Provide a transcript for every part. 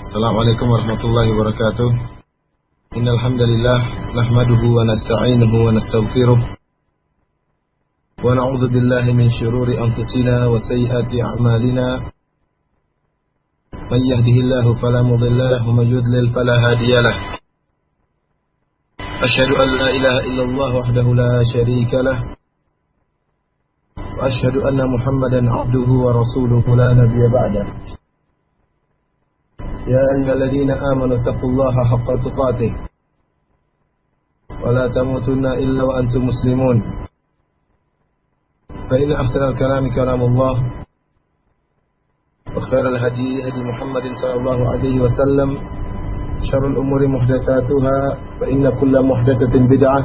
Assalamualaikum warahmatullahi wabarakatuh. Innal hamdalillah nahmaduhu wa nasta'inuhu wa nastaghfiruh wa na'udzu billahi min shururi anfusina wa sayyiati a'malina. May yahdihillahu fala mudilla lahu wa may yudlil fala hadiya lahu. Asyhadu an la ilaha illallah wahdahu la syarika lahu wa asyhadu anna Muhammadan 'abduhu wa rasuluhu la nabiyya ba'dahu. يا أيها الذين آمنوا اتقوا الله حق تقاته ولا تموتن إلا وأنتم مسلمون فإن أحسن الكلام كلام الله وخير الهدي هدي محمد صلى الله عليه وسلم شر الأمور محدثاتها فإن كل محدثة بدعة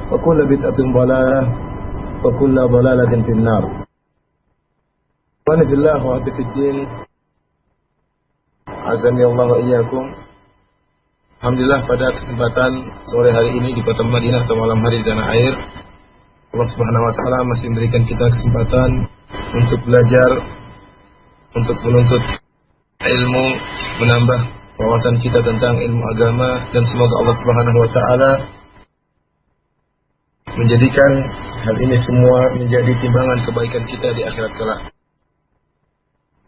وكل بدعة ضلالة وكل ضلالة في النار. وأنا في الله وأنت في الدين. Azani Allah wa iyyakum. Alhamdulillah pada kesempatan sore hari ini di kota Madinah atau malam hari di tanah air, Allah Subhanahu wa taala masih memberikan kita kesempatan untuk belajar, untuk menuntut ilmu, menambah wawasan kita tentang ilmu agama, dan semoga Allah Subhanahu wa taala menjadikan hal ini semua menjadi timbangan kebaikan kita di akhirat kelak.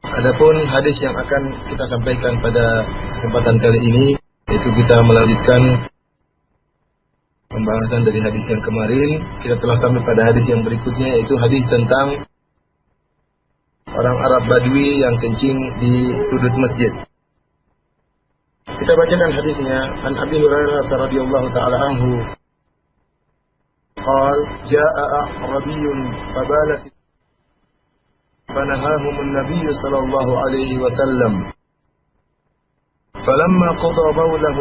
Adapun hadis yang akan kita sampaikan pada kesempatan kali ini, yaitu kita melanjutkan pembahasan dari hadis yang kemarin. Kita telah sampai pada hadis yang berikutnya, yaitu hadis tentang orang Arab Badui yang kencing di sudut masjid. Kita bacakan hadisnya. An Abi Hurairah radhiyallahu ta'ala anhu qala jaa'a a'rabiyyun fabala فنهاهم النبي صلى الله عليه وسلم فلما قضى بوله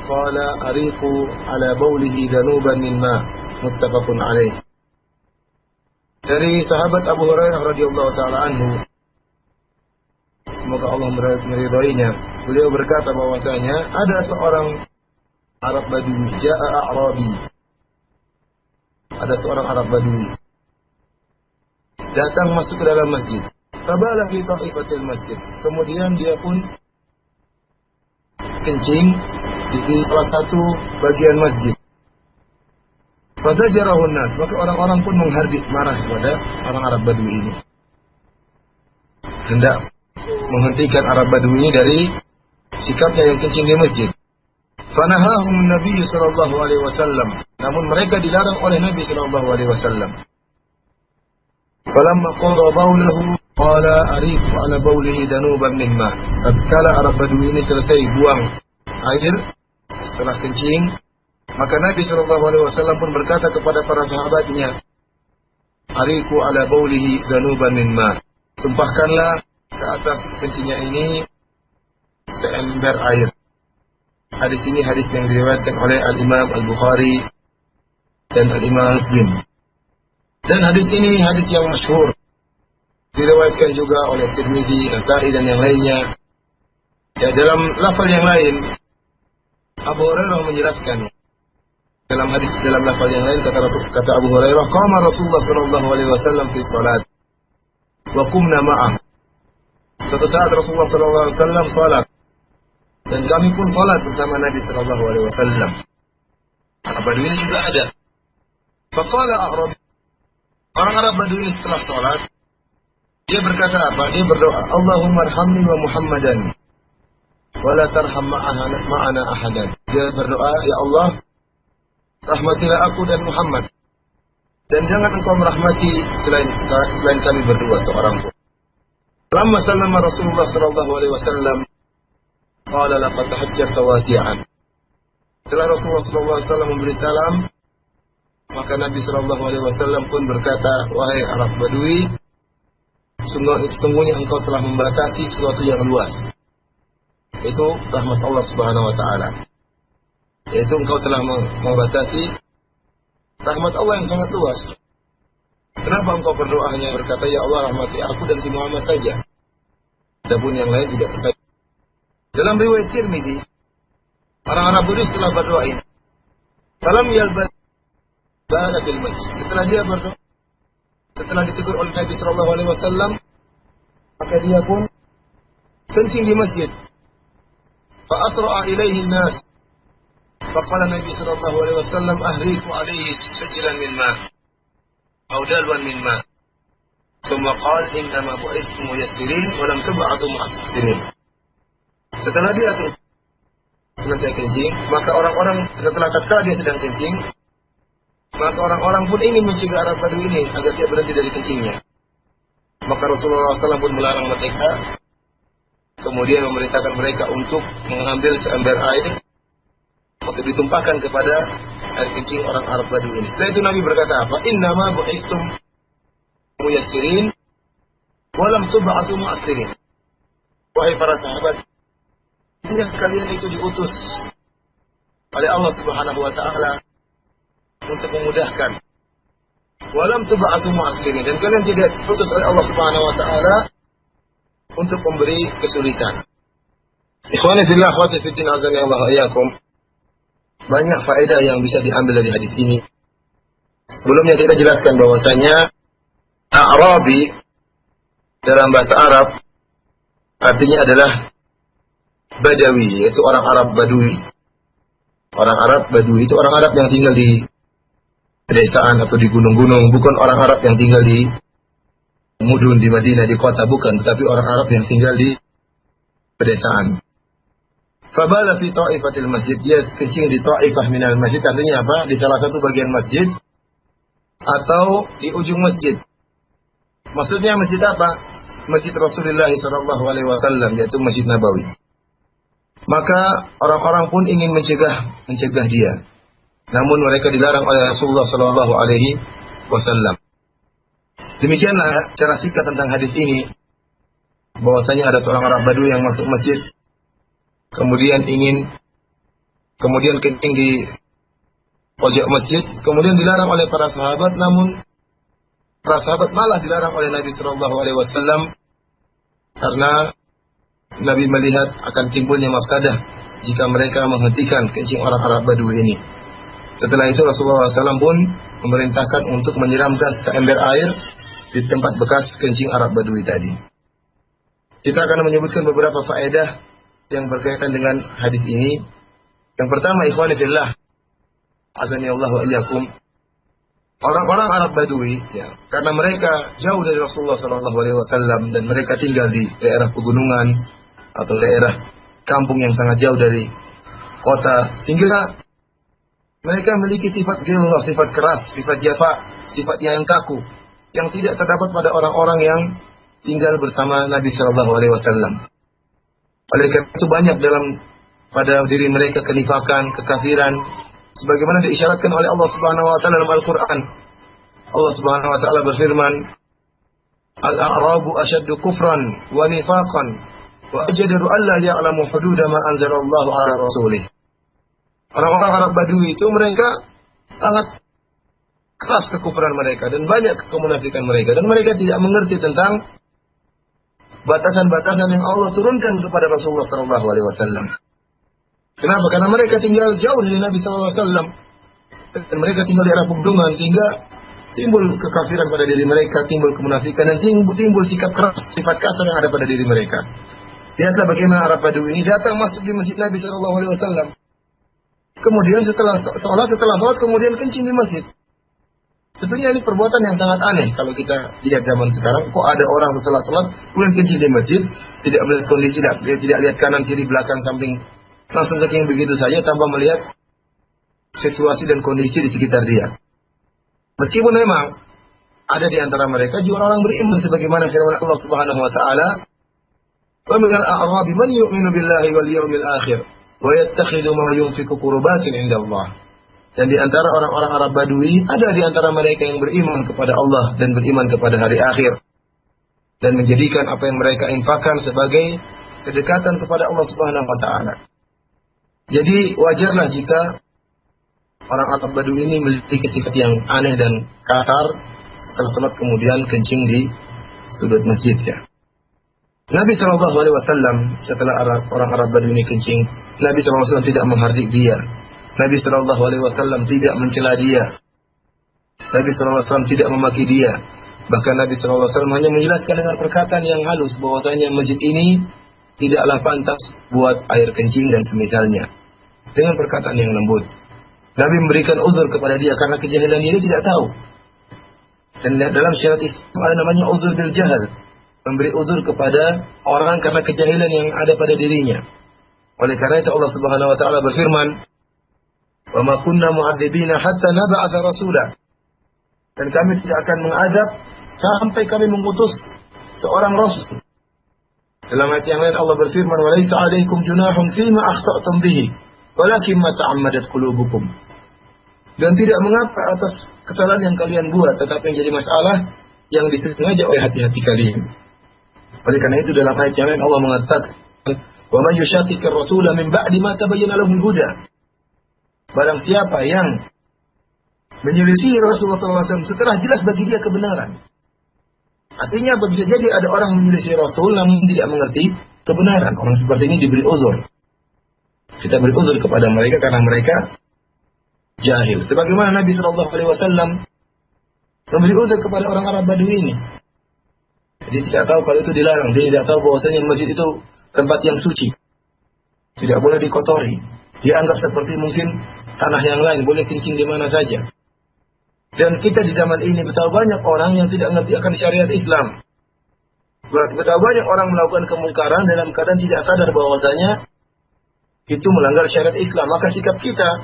قال أريقوا على بوله ذنوبا من ماء متفق عليه. Dari sahabat Abu Hurairah radhiyallahu taala anhu, semoga Allah meridhoinya, beliau berkata bahwasanya ada seorang Arab Badui, jaa'a a'rabi. Ada seorang Arab Badui datang masuk ke dalam masjid. Tabala fi ta'ifatil masjid. Kemudian dia pun kencing di salah satu bagian masjid. Fazajarahun nas, maka orang-orang pun menghardik, marah kepada orang Arab Badui ini. Hendak menghentikan Arab Badui ini dari sikapnya yang kencing di masjid. Fanahahum Nabi sallallahu alaihi wasallam. Namun mereka dilarang oleh Nabi sallallahu alaihi wasallam. Falamma qada baulahu qala ariqu ala baulihi danuban min ma. Tatkala Arab Badui ini selesai buang air setelah kencing, maka Nabi sallallahu alaihi wasallam pun berkata kepada para sahabatnya, ariqu ala baulihi danuban min ma. Tumpahkanlah ke atas kencingnya ini seember air. Hadis ini hadis yang diriwayatkan oleh Al-Imam Al-Bukhari dan Al-Imam Muslim. Dan hadis ini hadis yang masyhur, diriwayatkan juga oleh Tirmidzi, Nasa'i dan yang lainnya. Ya, dalam lafal yang lain Abu Hurairah menjelaskan. Dalam lafal yang lain kata Abu Hurairah, qama Rasulullah sallallahu alaihi wasallam fi shalat wa qumna ma'ah. Suatu saat Rasulullah sallallahu alaihi wasallam salat dan kami pun salat bersama Nabi sallallahu alaihi wasallam. Arab Badui ini juga ada. Faqala a'rabi. Orang Arab Badui setelah sholat, dia berkata apa? Dia berdoa, Allahumma arhamni wa Muhammadan, wa la tarham ma'ana ahadan. Dia berdoa, ya Allah, rahmatilah aku dan Muhammad, dan jangan engkau merahmati selain kami berdua seorang pun. Lamma sallama Rasulullah sallallahu alaihi wasallam, qala laqad tahajjarta wasi'an. Setelah Rasulullah sallallahu alaihi wasallam memberi salam, maka Nabi sallallahu alaihi wasallam pun berkata, wahai Arab Badui, sungguhnya engkau telah membatasi sesuatu yang luas. Itu rahmat Allah Subhanahu wa taala. Yaitu engkau telah membatasi rahmat Allah yang sangat luas. Kenapa engkau berdoa hanya berkata, ya Allah rahmati aku dan si Muhammad saja? Adapun yang lain tidak bisa. Dalam riwayat Tirmidzi, orang Arab Badui setelah berdoa ini, falam yalbas bala fil masjid. Setelah dia berdoa, setelah ditegur oleh Nabi sallallahu alaihi wasallam, maka dia pun kencing di masjid. Fa asra'a ilaihi an-nas. Faqala Nabi sallallahu alaihi wasallam ahriqu alaihi sajran min ma' aw dalwan min ma'. Thumma qala innama bu'ithtum muyassirin wa lam tub'athu mu'assirin. Setelah dia selesai kencing, maka orang-orang setelah tatkala dia sedang kencing, maka orang-orang pun ingin mencegah Arab Badui ini agar dia berhenti dari kencingnya. Maka Rasulullah SAW pun melarang mereka, kemudian memerintahkan mereka untuk mengambil seember air untuk ditumpahkan kepada air kencing orang Arab Badui ini. Setelah itu Nabi berkata apa? Innama bu'ithtum muyassirin wa lam tub'athu mu'assirin. Wahai para sahabat, yang kalian itu diutus oleh Allah Subhanahu wa taala untuk memudahkan. Walam tub'atsu mu'assirin, dan kalian tidak diutus oleh Allah Subhanahu wa taala untuk memberi kesulitan. Ikhwani fillah, akhwati fiddin, azani Allah wa iyyakum. Banyak faedah yang bisa diambil dari hadis ini. Sebelumnya kita jelaskan bahwasanya A'rabi dalam bahasa Arab artinya adalah Badawi, yaitu orang Arab Badui. Orang Arab Badui itu orang Arab yang tinggal di pedesaan atau di gunung-gunung, bukan orang Arab yang tinggal di mudun, di Madinah, di kota, bukan, tetapi orang Arab yang tinggal di pedesaan. Fabala fi ta'ifatil masjid, dia kencing di ta'ifah minal masjid, artinya apa? Di salah satu bagian masjid atau di ujung masjid. Maksudnya masjid apa? Masjid Rasulullah SAW, yaitu Masjid Nabawi. Maka orang-orang pun ingin mencegah dia. Namun mereka dilarang oleh Rasulullah SAW. Demikianlah cara singkat tentang hadis ini. Bahwasanya ada seorang Arab Badui yang masuk masjid, kemudian kencing di pojok masjid, kemudian dilarang oleh para sahabat. Namun para sahabat malah dilarang oleh Nabi SAW karena Nabi melihat akan timbulnya mafsadah jika mereka menghentikan kencing orang Arab Badui ini. Setelah itu Rasulullah SAW pun memerintahkan untuk menyiramkan seember air di tempat bekas kencing Arab Badui tadi. Kita akan menyebutkan beberapa faedah yang berkaitan dengan hadis ini. Yang pertama, ikhwani fillah, azani Allah wa iyyakum. Orang-orang Arab Badui, ya, karena mereka jauh dari Rasulullah SAW dan mereka tinggal di daerah pegunungan atau daerah kampung yang sangat jauh dari kota, sehingga mereka memiliki sifat ghilzah, sifat keras, sifat jafa, sifat yang kaku, yang tidak terdapat pada orang-orang yang tinggal bersama Nabi SAW. Oleh karena itu banyak pada diri mereka kenifakan, kekafiran, sebagaimana diisyaratkan oleh Allah Subhanahu wa taala dalam Al-Qur'an. Allah Subhanahu wa taala berfirman, "Al-a'rabu ashaddu kufran wa nifaqan wa ajdaru alla ya'lamu hududa ma anzalallahu 'ala rasulih." Orang-orang Arab Badui itu mereka sangat keras kekufuran mereka dan banyak kemunafikan mereka, dan mereka tidak mengerti tentang batasan-batasan yang Allah turunkan kepada Rasulullah SAW. Kenapa? Karena mereka tinggal jauh dari Nabi SAW dan mereka tinggal di daerah pegunungan, sehingga timbul kekafiran pada diri mereka, timbul kemunafikan, dan timbul sikap keras, sifat kasar yang ada pada diri mereka. Lihatlah bagaimana Arab Badui ini datang masuk di masjid Nabi SAW. Kemudian setelah sholat kemudian kencing di masjid. Tentunya ini perbuatan yang sangat aneh kalau kita lihat zaman sekarang. Kok ada orang setelah sholat kemudian kencing di masjid, tidak melihat kondisi, tidak lihat kanan kiri belakang samping, langsung kencing begitu saja tanpa melihat situasi dan kondisi di sekitar dia. Meskipun memang ada di antara mereka juga orang beriman, sebagaimana firman Allah Subhanahu wa taala, "Wa minal a'rabi man yu'minu billahi wal yawmil akhir wa yattakhidhu ma yunfiqu qurbatin 'inda Allah." Dan di antara orang-orang Arab Badui ada di antara mereka yang beriman kepada Allah dan beriman kepada hari akhir, dan menjadikan apa yang mereka infakkan sebagai kedekatan kepada Allah Subhanahu wa taala. Jadi wajarlah jika orang Arab Badui ini memiliki sifat yang aneh dan kasar, setelah sholat kemudian kencing di sudut masjid, ya. Nabi SAW setelah orang Arab Badui ini kencing, Nabi SAW tidak menghardik dia. Nabi SAW tidak mencela dia. Nabi SAW tidak memaki dia. Bahkan Nabi SAW hanya menjelaskan dengan perkataan yang halus bahwasanya masjid ini tidaklah pantas buat air kencing dan semisalnya. Dengan perkataan yang lembut. Nabi memberikan uzur kepada dia karena kejahilan dia tidak tahu. Dan dalam syariat Islam ada namanya uzur bil jahal. Memberi uzur kepada orang karena kejahilan yang ada pada dirinya. Oleh karena itu Allah Subhanahu wa taala berfirman, "Wa ma kunna mu'adzibina hatta nab'atha rasula." Dan kami tidak akan mengazab sampai kami mengutus seorang rasul. Dalam ayat yang lain Allah berfirman, "Wa laisa 'alaikum junahun fima akhta'tum bihi, walakin ma ta'ammadat qulubukum." Dan tidak mengapa atas kesalahan yang kalian buat, tetapi yang jadi masalah yang disengaja oleh hati-hati kalian. Oleh karena itu dalam ayat yang lain Allah mengatakan, "Wa may yushaqiqir rasula min ba'di ma tabayyana lahul huda." Barang siapa yang menyelisih Rasulullah SAW setelah jelas bagi dia kebenaran. Artinya apa? Bisa jadi ada orang menyelisih Rasul namun tidak mengerti kebenaran. Orang seperti ini diberi uzur. Kita beri uzur kepada mereka karena mereka jahil. Sebagaimana Nabi SAW memberi uzur kepada orang Arab Badui ini. Dia tidak tahu kalau itu dilarang. Dia tidak tahu bahwasanya masjid itu tempat yang suci. Tidak boleh dikotori. Dia anggap seperti mungkin tanah yang lain. Boleh kencing di mana saja. Dan kita di zaman ini betapa banyak orang yang tidak mengerti akan syariat Islam. Betapa banyak orang melakukan kemungkaran dalam keadaan tidak sadar bahwasanya itu melanggar syariat Islam. Maka sikap kita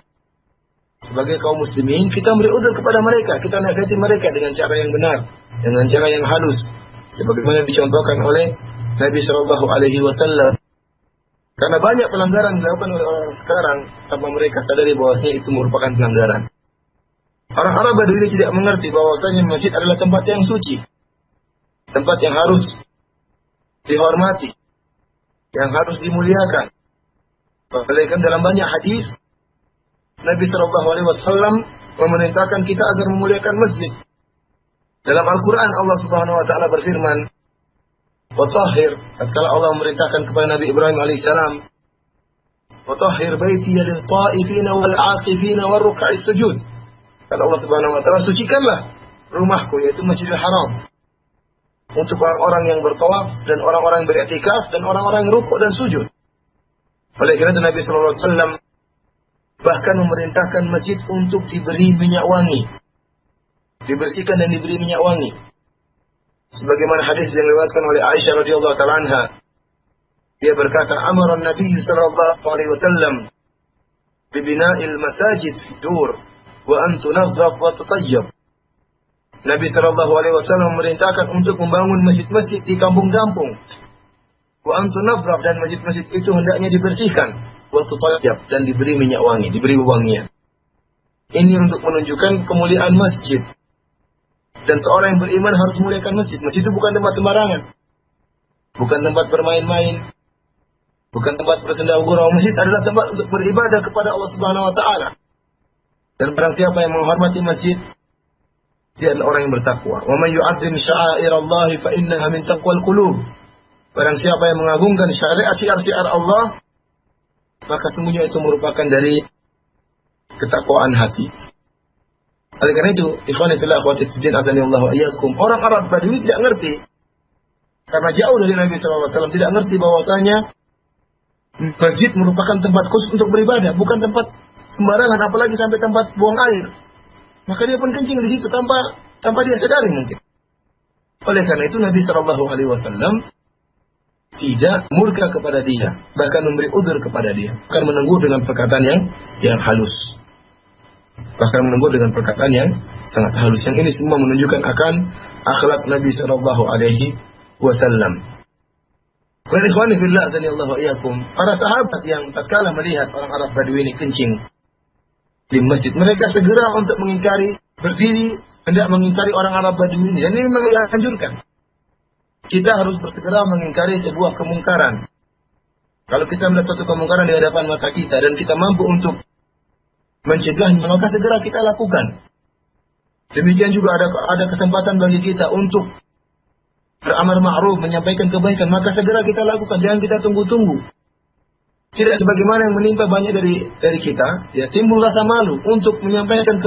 sebagai kaum muslimin, kita beri uzur kepada mereka. Kita nasihati mereka dengan cara yang benar, dengan cara yang halus, sebagaimana dicontohkan oleh Nabi Shallallahu Alaihi Wasallam. Karena banyak pelanggaran dilakukan oleh orang sekarang tanpa mereka sadari bahwasanya itu merupakan pelanggaran. Orang Arab Badui ini tidak mengerti bahwasanya masjid adalah tempat yang suci, tempat yang harus dihormati, yang harus dimuliakan. Bahkan dalam banyak hadis Nabi Shallallahu Alaihi Wasallam memerintahkan kita agar memuliakan masjid. Dalam Al-Quran Allah Subhanahu Wa Taala berfirman, "Watahhir." Tatkala Allah memerintahkan kepada Nabi Ibrahim alaihissalam, "Watahhir baiti lil ta'ifina wal 'akifina war ruk'is sujud." Kata Allah Subhanahu Wa Taala, sucikanlah rumahku, yaitu Masjidil Haram, untuk orang-orang yang bertawaf dan orang-orang yang beriktikaf dan orang-orang yang rukuk dan sujud. Oleh karena itu Nabi Sallallahu Alaihi Wasallam bahkan memerintahkan masjid untuk diberi minyak wangi, dibersihkan dan diberi minyak wangi. Sebagaimana hadis yang diriwayatkan oleh Aisyah radhiyallahu taala anha, dia berkata, "Amara Nabi sallallahu alaihi wasallam bi bina'il masajid fi dur wa an tunazzaf wa tutayyib." Nabi sallallahu alaihi wasallam memerintahkan untuk membangun masjid-masjid di kampung-kampung. Wa an tunazzaf, dan masjid-masjid itu hendaknya dibersihkan, wa tutayyib, dan diberi minyak wangi, diberi wewangian. Ini untuk menunjukkan kemuliaan masjid. Dan seorang yang beriman harus memuliakan masjid. Masjid itu bukan tempat sembarangan. Bukan tempat bermain-main. Bukan tempat bersenda gurau. Masjid adalah tempat untuk beribadah kepada Allah Subhanahu Wa Taala. Dan barang siapa yang menghormati masjid, dia adalah orang yang bertakwa. Wa may yu'azzim sya'airallahi fa innaha min taqwal qulub. Barang siapa yang mengagungkan syiar-syiar Allah, maka sungguhnya itu merupakan dari ketakwaan hati. Oleh karena itu, ikhwani fillah akhwati fiddin azanillahu wa iyyakum, orang Arab Badui tidak ngerti. Karena jauh dari Nabi sallallahu alaihi wasallam, tidak ngerti bahwasanya masjid merupakan tempat khusus untuk beribadah, bukan tempat sembarangan, apalagi sampai tempat buang air. Maka dia pun kencing di situ tanpa dia sadari mungkin. Oleh karena itu Nabi sallallahu alaihi wasallam tidak murka kepada dia, bahkan memberi uzur kepada dia, bahkan menegur dengan perkataan yang halus. Bahkan menegur dengan perkataan yang sangat halus. Yang ini semua menunjukkan akan akhlak Nabi sallallahu alaihi wasallam. Wa ikhwani fillah azanillahu wa iyyakum, para sahabat yang tatkala melihat orang Arab Badui ini kencing di masjid, mereka segera untuk mengingkari, berdiri hendak mengingkari orang Arab Badui ini. Dan ini memang dianjurkan. Kita harus bersegera mengingkari sebuah kemungkaran. Kalau kita melihat suatu kemungkaran di hadapan mata kita dan kita mampu untuk mencegahnya, maka segera kita lakukan. Demikian juga ada kesempatan bagi kita untuk beramar ma'ruf, menyampaikan kebaikan, maka segera kita lakukan. Jangan kita tunggu-tunggu. Tidak sebagaimana yang menimpa banyak dari kita, ya, timbul rasa malu untuk menyampaikan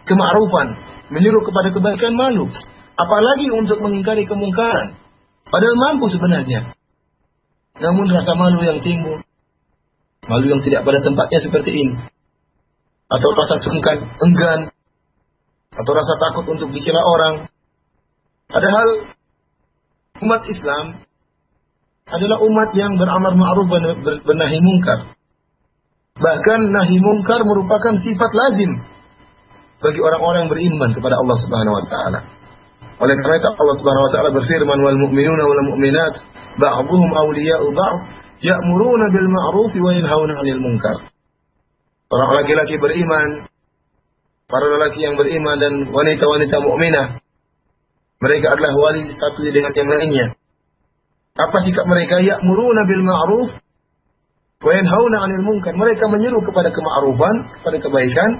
kema'rufan, menyuruh kepada kebaikan, malu. Apalagi untuk mengingkari kemungkaran. Padahal mampu sebenarnya. namun rasa malu yang timbul, malu yang tidak pada tempatnya seperti ini, atau rasa sungkan, enggan, atau rasa takut untuk dicela orang. Padahal umat Islam adalah umat yang beramar ma'ruf dan bernahi mungkar. Bahkan nahi mungkar merupakan sifat lazim bagi orang-orang yang beriman kepada Allah Subhanahu wa taala. Oleh karena itu Allah Subhanahu wa taala berfirman, wal mu'minuna wal mu'minat ba'dhuhum awliya'u ba'd ya'muruna bil ma'ruf wa yanhauna 'anil munkar. Orang laki-laki beriman, para lelaki yang beriman dan wanita-wanita mukminah, mereka adalah wali satu dengan yang lainnya. Apa sikap mereka? Ya'muruna bil ma'ruf wa yanhauna 'anil munkar. Mereka menyeru kepada kema'rufan, kepada kebaikan,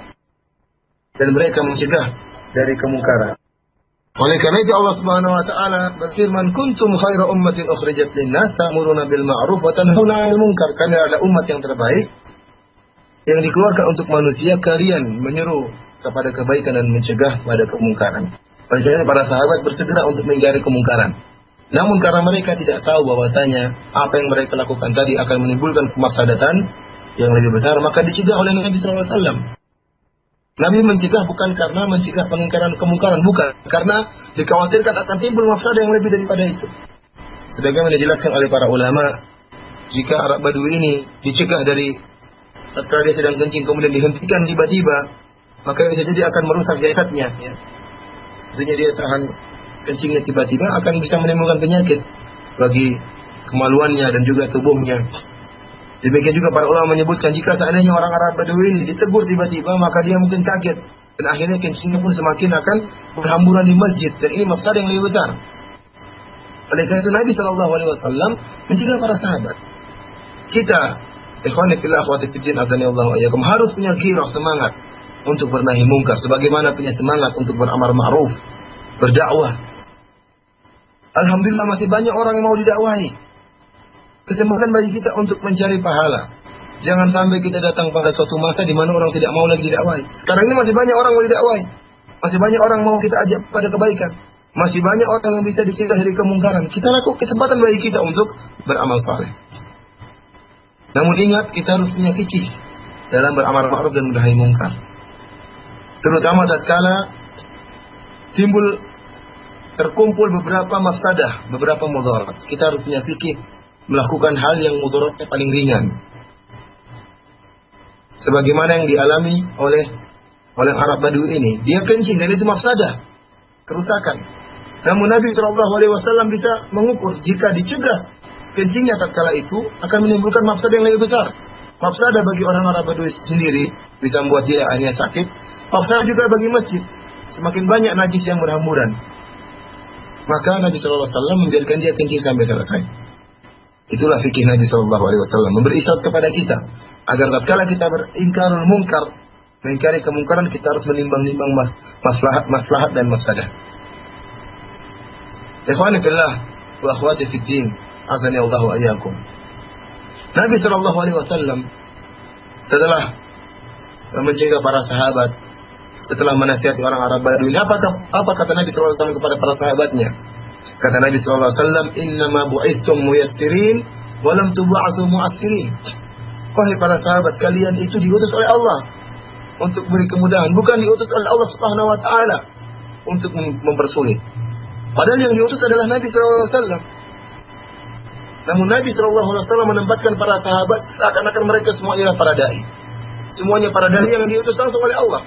dan mereka mencegah dari kemungkaran. Oleh karena itu Allah Subhanahu wa taala berfirman, kuntum khaira ummatin ukhrijat lin-nas ta'muruna bil ma'ruf wa tanhauna 'anil munkar. Kami adalah umat yang terbaik yang dikeluarkan untuk manusia, kalian menyeru kepada kebaikan dan mencegah pada kemungkaran. Oleh karena para sahabat bersegera untuk menghindari kemungkaran. Namun karena mereka tidak tahu bahwasanya apa yang mereka lakukan tadi akan menimbulkan kemaslahatan yang lebih besar, maka dicegah oleh Nabi sallallahu alaihi wasallam. Nabi mencegah bukan karena mencegah pengingkaran kemungkaran, bukan, karena dikhawatirkan akan timbul mafsadah yang lebih daripada itu. Sebagaimana dijelaskan oleh para ulama, jika Arab Badui ini dicegah dari tatkala dia sedang kencing kemudian dihentikan tiba-tiba, maka bisa jadi akan merusak jasadnya. Ya. Artinya dia tahan kencingnya tiba-tiba akan bisa menimbulkan penyakit bagi kemaluannya dan juga tubuhnya. Demikian juga para ulama menyebutkan jika seandainya orang Arab Badui ini ditegur tiba-tiba, maka dia mungkin kaget dan akhirnya kencingnya pun semakin akan berhamburan di masjid, dan ini mafsadah yang lebih besar. Oleh karena itu Nabi SAW mencegah para sahabat. Kita, ikhwani fillah akhwati fiddin azanillahu wa iyyakum, harus punya ghirah, semangat untuk bernahi mungkar sebagaimana punya semangat untuk beramar ma'ruf, berdakwah. Alhamdulillah masih banyak orang yang mau didakwahi. Kesempatan bagi kita untuk mencari pahala. Jangan sampai kita datang pada suatu masa di mana orang tidak mau lagi didakwahi. Sekarang ini masih banyak orang mau didakwahi. Masih banyak orang mau kita ajak pada kebaikan. Masih banyak orang yang bisa dicegah dari kemungkaran. Kita lakukan kesempatan bagi kita untuk beramal saleh. Namun ingat, kita harus punya fikih dalam beramal ma'ruf dan menahi mungkar. Terutama tatkala terkumpul beberapa mafsadah, beberapa mudarat. Kita harus punya fikih melakukan hal yang mudaratnya paling ringan. Sebagaimana yang dialami oleh Arab Badui ini. Dia kencing dan itu mafsadah, kerusakan. Namun Nabi SAW bisa mengukur jika dicegah kencingnya tatkala itu akan menimbulkan mafsadah yang lebih besar. Mafsadah bagi orang Arab Badui sendiri bisa membuat dia hanya sakit. Mafsadah juga bagi masjid. Semakin banyak najis yang berhamburan. Maka Nabi SAW membiarkan dia kencing sampai selesai. Itulah fikih Nabi SAW, memberi isyarat kepada kita agar tatkala kita beringkarul mungkar, mengingkari kemungkaran, kita harus menimbang-nimbang maslahat dan mafsadah. Ikhwani fillah wa akhwati fid din, azani Allah wa iyyakum. Nabi SAW setelah mencegah para sahabat, setelah menasihati orang Arab Badui, apa kata Nabi SAW kepada para sahabatnya? Kata Nabi SAW, innama bu'istum muyassirin, walam tub'atsu mu'assirin. Wahai para sahabat, kalian itu diutus oleh Allah untuk beri kemudahan, bukan diutus oleh Allah Subhanahu wa taala untuk mempersulit. Padahal yang diutus adalah Nabi SAW. Namun Nabi SAW menempatkan para sahabat seakan-akan mereka semua ialah para dai. Semuanya para dai yang diutus langsung oleh Allah.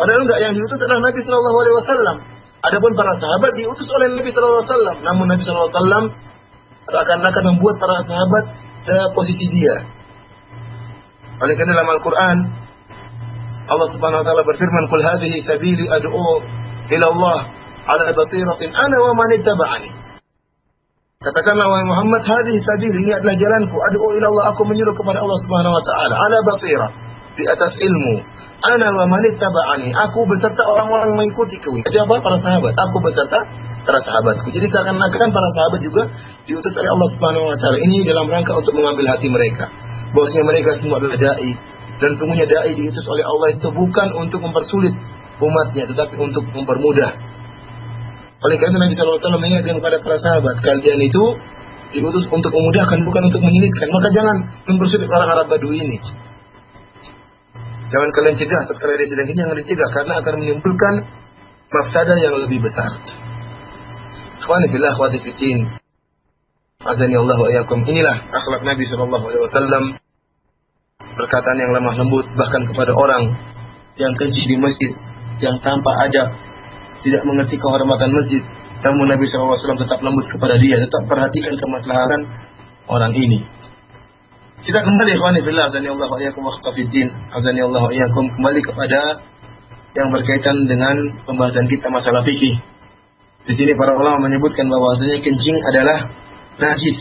Padahal enggak, yang diutus adalah Nabi SAW. Adapun para sahabat diutus oleh Nabi SAW. Namun Nabi SAW seakan-akan membuat para sahabat posisi dia. Oleh karena dalam Al-Quran Allah Subhanahu Wa Taala berfirman, "Qul hadhihi sabili ad'u ila Allah ala basiratin ana wa man ittaba'ani." Katakanlah wahai Muhammad, hadhihi sabili, ini adalah jalanku, ad'u ila Allah, aku menyeru kepada Allah Subhanahu Wa Taala ala basirah, di atas ilmu. Ana wa man ittaba'ani, aku beserta orang-orang yang mengikutiku. Jadi apa? Para sahabat. Aku beserta para sahabatku. Jadi seakan-akan para sahabat juga diutus oleh Allah Subhanahu wa taala. Ini dalam rangka untuk mengambil hati mereka. Bahwasanya mereka semua adalah dai, dan sungguhnya dai diutus oleh Allah itu bukan untuk mempersulit umatnya, tetapi untuk mempermudah. Oleh karena Nabi sallallahu alaihi wasallam mengingatkan kepada para sahabat, kalian itu diutus untuk memudahkan, bukan untuk menyulitkan. Maka jangan mempersulit orang Arab Badui ini. Jangan kalian cegah, tatkala dia sedang ini jangan dicegah, karena akan menimbulkan mafsadah yang lebih besar. Ikhwani fillah, akhwati fiddin, azani Allah wa iyyakum. Inilah akhlak Nabi sallallahu alaihi wasallam. Perkataan yang lemah lembut bahkan kepada orang yang keji di masjid, yang tanpa adab, tidak mengerti kehormatan masjid. Namun Nabi sallallahu alaihi wasallam tetap lembut kepada dia, tetap perhatikan kemaslahatan orang ini. Kita kembali ikhwani fillah, azani Allah wa iyyakum wa akhtafiddin, azani Allah wa iyyakum, kembali kepada yang berkaitan dengan pembahasan kita masalah fikih. Di sini para ulama menyebutkan bahwasanya kencing adalah najis.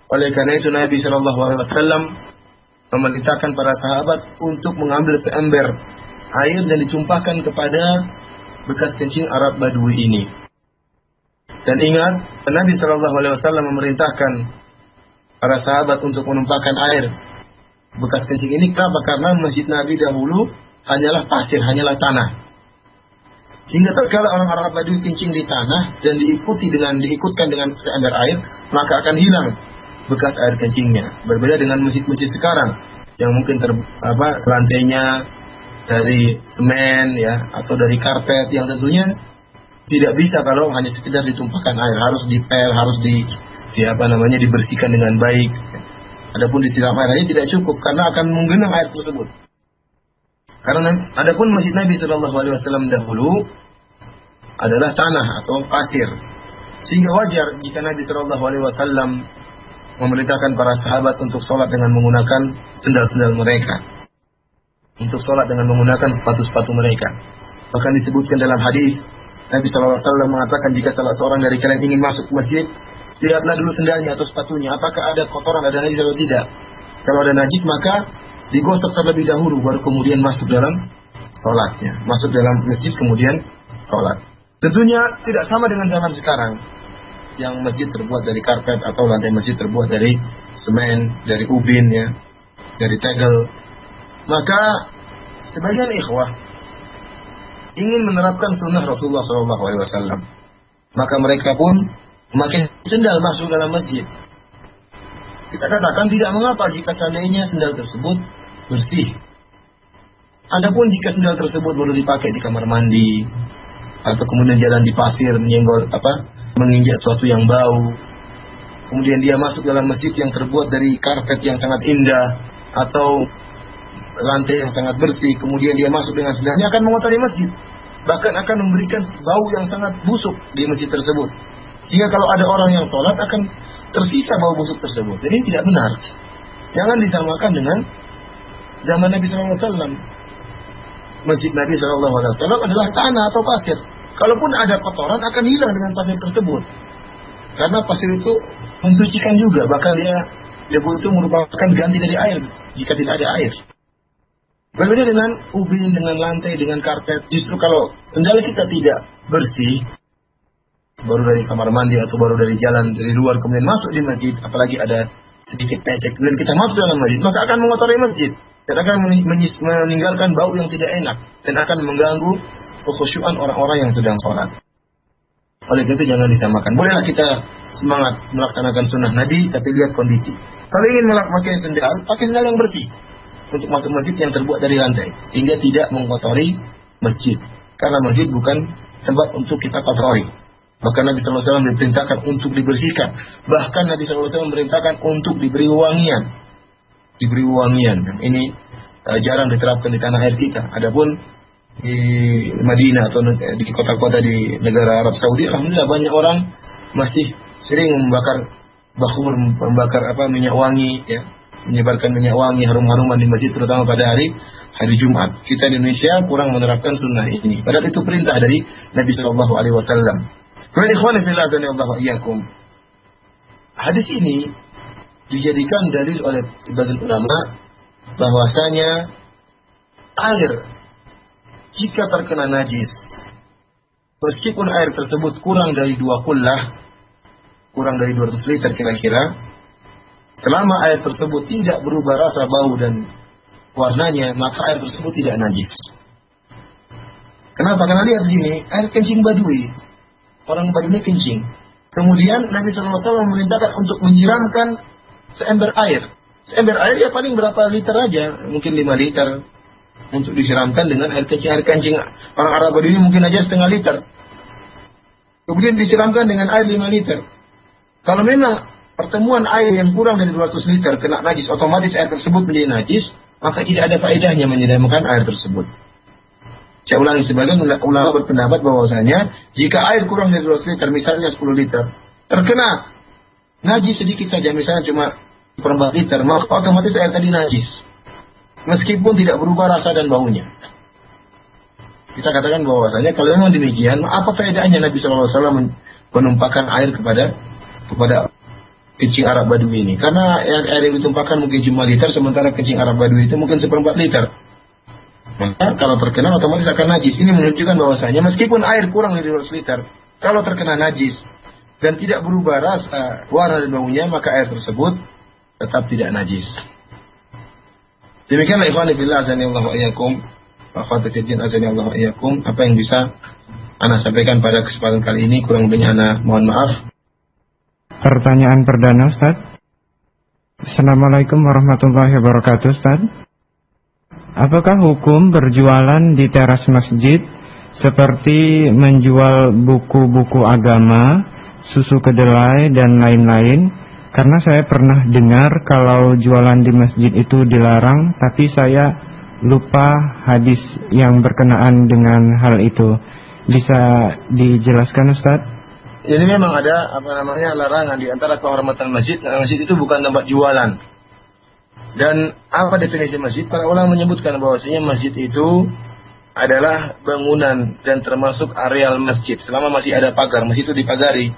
Oleh karena itu Nabi sallallahu alaihi wasallam memerintahkan para sahabat untuk mengambil seember air dan ditumpahkan kepada bekas kencing Arab Badui ini. Dan ingat, Nabi sallallahu alaihi wasallam memerintahkan para sahabat untuk menumpahkan air bekas kencing ini. Kenapa? Karena masjid Nabi dahulu hanyalah pasir, hanyalah tanah. Sehingga tatkala orang Arab Badui kencing di tanah dan diikutkan dengan seember air, maka akan hilang bekas air kencingnya. Berbeda dengan masjid-masjid sekarang yang mungkin lantainya dari semen ya atau dari karpet, yang tentunya tidak bisa kalau hanya sekedar ditumpahkan air, harus dipel, harus dibersihkan dengan baik. Adapun disiram air aja tidak cukup karena akan menggenang air tersebut. Karena adapun masjid Nabi sallallahu alaihi wasallam dahulu adalah tanah atau pasir. Sehingga wajar jika Nabi sallallahu alaihi wasallam memerintahkan para sahabat untuk sholat dengan menggunakan sendal-sendal mereka, untuk sholat dengan menggunakan sepatu-sepatu mereka. Bahkan disebutkan dalam hadis Nabi SAW mengatakan, jika salah seorang dari kalian ingin masuk ke masjid, lihatlah dulu sendalnya atau sepatunya, apakah ada kotoran, ada najis atau tidak. Kalau ada najis maka digosok terlebih dahulu, baru kemudian masuk dalam sholatnya, masuk dalam masjid kemudian sholat. Tentunya tidak sama dengan zaman sekarang, yang masjid terbuat dari karpet atau lantai masjid terbuat dari semen, dari ubin ya, dari tegel. Maka sebagian ikhwah ingin menerapkan sunnah Rasulullah SAW. Maka mereka pun memakai sendal masuk dalam masjid. Kita katakan tidak mengapa jika seandainya sendal tersebut bersih. Adapun jika sendal tersebut baru dipakai di kamar mandi atau kemudian jalan di pasir menginjak sesuatu yang bau, kemudian dia masuk dalam masjid yang terbuat dari karpet yang sangat indah atau lantai yang sangat bersih, kemudian dia masuk dengan sendalnya, akan mengotori masjid, bahkan akan memberikan bau yang sangat busuk di masjid tersebut. Sehingga kalau ada orang yang sholat akan tersisa bau busuk tersebut. Jadi tidak benar. Jangan disamakan dengan zaman Nabi SAW. Masjid Nabi SAW adalah tanah atau pasir. Kalaupun ada kotoran akan hilang dengan pasir tersebut. Karena pasir itu mensucikan juga, bahkan debu itu merupakan ganti dari air jika tidak ada air. Berbeda dengan ubin, dengan lantai, dengan karpet. Justru kalau sendal kita tidak bersih, baru dari kamar mandi atau baru dari jalan dari luar kemudian masuk di masjid, apalagi ada sedikit pecek kemudian kita masuk dalam masjid, maka akan mengotori masjid dan akan meninggalkan bau yang tidak enak dan akan mengganggu kekhusyuan orang-orang yang sedang sholat. Oleh karena itu jangan disamakan. Bolehlah kita semangat melaksanakan sunnah Nabi, tapi lihat kondisi. Kalau ingin memakai sendal, pakai sendal yang bersih untuk masuk masjid yang terbuat dari lantai, sehingga tidak mengotori masjid. Karena masjid bukan tempat untuk kita kotori. Bahkan Nabi SAW diperintahkan untuk dibersihkan. Bahkan Nabi SAW memerintahkan untuk diberi wangian. Diberi wangian. Ini jarang diterapkan di tanah air kita. Adapun di Madinah atau di kota-kota di negara Arab Saudi, alhamdulillah banyak orang masih sering membakar bakhur, membakar minyak wangi, ya, menyebarkan minyak wangi, harum-haruman di masjid, terutama pada hari Jumat. Kita di Indonesia kurang menerapkan sunnah ini. Padahal itu perintah dari Nabi SAW. Kemudian ikhwan fillah azanillahu iyyakum. Hadis ini dijadikan dalil oleh sebagian ulama bahwasanya air jika terkena najis, meskipun air tersebut kurang dari 2 kullah, kurang dari 200 liter kira-kira, selama air tersebut tidak berubah rasa, bau dan warnanya, maka air tersebut tidak najis. Kenapa? Karena lihat di sini, air kencing Badui. Orang Badui kencing. Kemudian Nabi SAW memerintahkan untuk menyiramkan seember air. Seember air ya paling berapa liter aja, mungkin 5 liter. Untuk disiramkan dengan air kencing. Air kencing orang Arab Badui mungkin aja setengah liter. Kemudian disiramkan dengan air 5 liter. Kalau memang pertemuan air yang kurang dari 200 liter kena najis, otomatis air tersebut menjadi najis, maka tidak ada faedahnya menyiramkan air tersebut. Saya ulangi, sebagian ulama berpendapat bahwasanya jika air kurang dari 200 liter, misalnya 10 liter, terkena najis sedikit saja, misalnya cuma 1/4 liter, maka otomatis air tadi najis. Meskipun tidak berubah rasa dan baunya. Kita katakan bahwasanya kalau memang demikian, apa faedahnya Nabi SAW menumpahkan air kepada kencing Arab Badui ini? Karena air yang ditumpahkan mungkin cuma liter, sementara kencing Arab Badui itu mungkin 1/4 liter. Maka kalau terkena otomatis akan najis. Ini menunjukkan bahwasanya meskipun air kurang dari 200 liter, kalau terkena najis dan tidak berubah rasa, warna dan baunya, maka air tersebut tetap tidak najis. Demikianlah ikhwan fillah azani Allah wa iyyakum, akhwat fiddin azani Allah wa iyyakum, apa yang bisa ana sampaikan pada kesempatan kali ini, kurang lebihnya ana mohon maaf. Pertanyaan perdana, Ustaz. Assalamualaikum warahmatullahi wabarakatuh, Ustaz. Apakah hukum berjualan di teras masjid seperti menjual buku-buku agama, susu kedelai, dan lain-lain? Karena saya pernah dengar kalau jualan di masjid itu dilarang, tapi saya lupa hadis yang berkenaan dengan hal itu. Bisa dijelaskan, Ustaz? Jadi memang ada larangan di antara kehormatan masjid. Masjid itu bukan tempat jualan. Dan apa definisi masjid? Para ulama menyebutkan bahwasanya masjid itu adalah bangunan dan termasuk areal masjid. Selama masih ada pagar, masjid itu dipagari,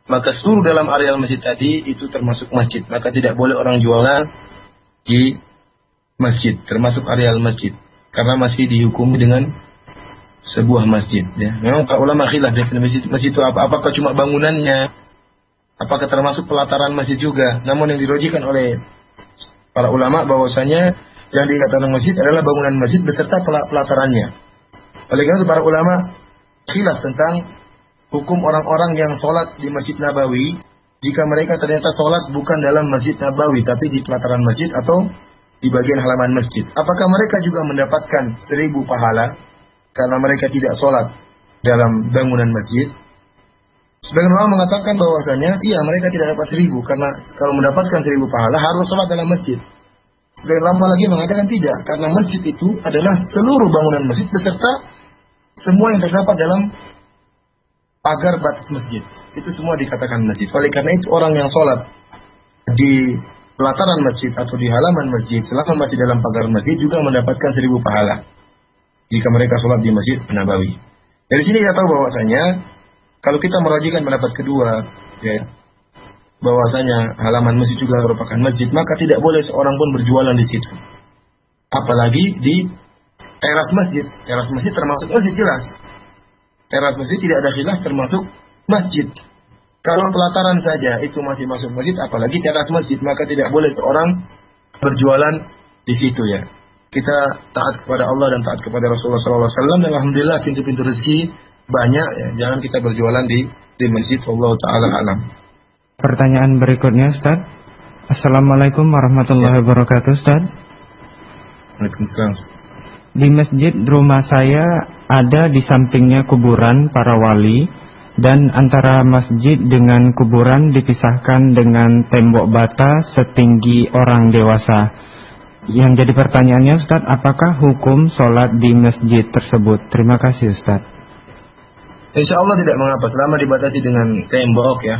maka seluruh dalam areal masjid tadi itu termasuk masjid. Maka tidak boleh orang jualan di masjid, termasuk areal masjid, karena masih dihukumi dengan sebuah masjid. Ya. Memang para ulama khilaf definisi masjid itu apa? Apakah cuma bangunannya? Apakah termasuk pelataran masjid juga? Namun yang dirojikan oleh para ulama bahwasanya yang dikatakan masjid adalah bangunan masjid beserta pelatarannya. Oleh karena itu para ulama khilaf tentang hukum orang-orang yang sholat di Masjid Nabawi jika mereka ternyata sholat bukan dalam Masjid Nabawi tapi di pelataran masjid atau di bagian halaman masjid. Apakah mereka juga mendapatkan 1000 pahala karena mereka tidak sholat dalam bangunan masjid? Sebagian ulama mengatakan bahwasanya iya, mereka tidak dapat 1000 karena kalau mendapatkan 1000 pahala harus sholat dalam masjid. Sebagian ulama lagi mengatakan tidak, karena masjid itu adalah seluruh bangunan masjid beserta semua yang terdapat dalam pagar batas masjid. Itu semua dikatakan masjid. Oleh karena itu orang yang sholat di pelataran masjid atau di halaman masjid selama masih dalam pagar masjid juga mendapatkan 1000 pahala jika mereka sholat di Masjid Nabawi. Dari sini kita tahu bahwasanya kalau kita merajikan pendapat kedua, ya, bahwasanya halaman masjid juga merupakan masjid, maka tidak boleh seorang pun berjualan di situ. Apalagi di teras masjid. Teras masjid termasuk masjid jelas. Teras masjid tidak ada khilaf termasuk masjid. Kalau pelataran saja itu masih masuk masjid, apalagi teras masjid, maka tidak boleh seorang berjualan di situ, ya. Kita taat kepada Allah dan taat kepada Rasulullah SAW, dan alhamdulillah pintu-pintu rezeki banyak, ya. Jangan kita berjualan di masjid. Allah Ta'ala alam. Pertanyaan berikutnya, Ustaz. Assalamualaikum warahmatullahi wabarakatuh, Ustaz. Waalaikumsalam. Di masjid rumah saya ada di sampingnya kuburan para wali, dan antara masjid dengan kuburan dipisahkan dengan tembok bata setinggi orang dewasa. Yang jadi pertanyaannya, Ustaz, apakah hukum sholat di masjid tersebut? Terima kasih, Ustaz. Insya Allah tidak mengapa selama dibatasi dengan tembok, ya,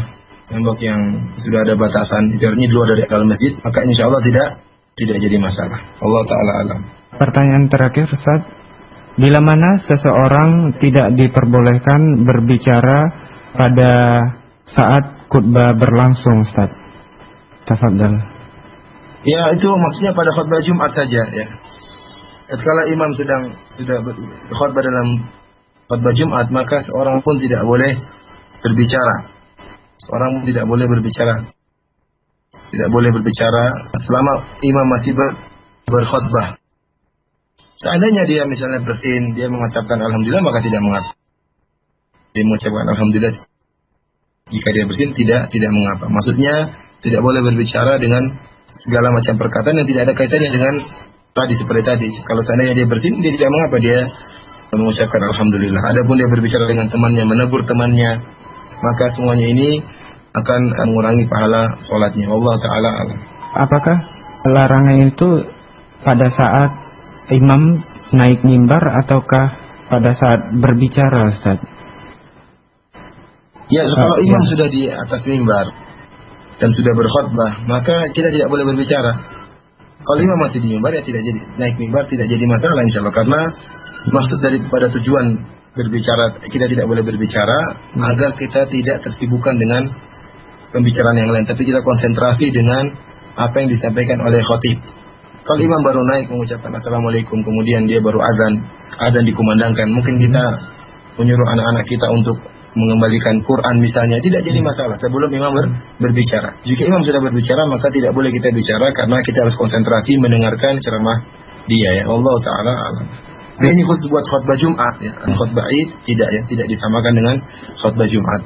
tembok yang sudah ada batasan, artinya di luar dari dalam masjid, maka insya Allah tidak jadi masalah. Allah Ta'ala alam. Pertanyaan terakhir, Ustaz. Bila mana seseorang tidak diperbolehkan berbicara pada saat khutbah berlangsung, Ustaz? Tafadhal. Ya, itu maksudnya pada khutbah Jumat saja, ya. Ketika imam sudah berkhutbah dalam khutbah Jumat, maka seorang pun tidak boleh berbicara. Seorang pun tidak boleh berbicara. Tidak boleh berbicara selama imam masih berkhutbah. Seandainya dia misalnya bersin, dia mengucapkan alhamdulillah, maka tidak mengapa. Dia mengucapkan alhamdulillah, Jika dia bersin tidak mengapa. Maksudnya tidak boleh berbicara dengan segala macam perkataan yang tidak ada kaitannya dengan tadi seperti tadi. Kalau seandainya dia bersin, dia tidak mengapa dia mengucapkan alhamdulillah. Adapun dia berbicara dengan temannya, menegur temannya, maka semuanya ini akan mengurangi pahala sholatnya. Allah Ta'ala alam. Apakah larangan itu pada saat imam naik mimbar ataukah pada saat berbicara, Ustaz? Ya, kalau imam sudah di atas mimbar dan sudah berkhutbah, maka kita tidak boleh berbicara. Kalau imam masih di mimbar, ya tidak jadi naik mimbar, tidak jadi masalah insya Allah. Karena maksud daripada tujuan berbicara, kita tidak boleh berbicara agar kita tidak tersibukkan dengan pembicaraan yang lain, tapi kita konsentrasi dengan apa yang disampaikan oleh khatib. Kalau imam baru naik mengucapkan assalamualaikum, kemudian dia baru azan dikumandangkan, mungkin kita menyuruh anak-anak kita untuk mengembalikan Quran misalnya, tidak jadi masalah sebelum imam berbicara. Jika imam sudah berbicara, maka tidak boleh kita bicara karena kita harus konsentrasi mendengarkan ceramah dia, ya. Allah Ta'ala alam. Nah, ini khusus buat khutbah Jumat, ya. Khutbah Id tidak disamakan dengan khutbah Jumat.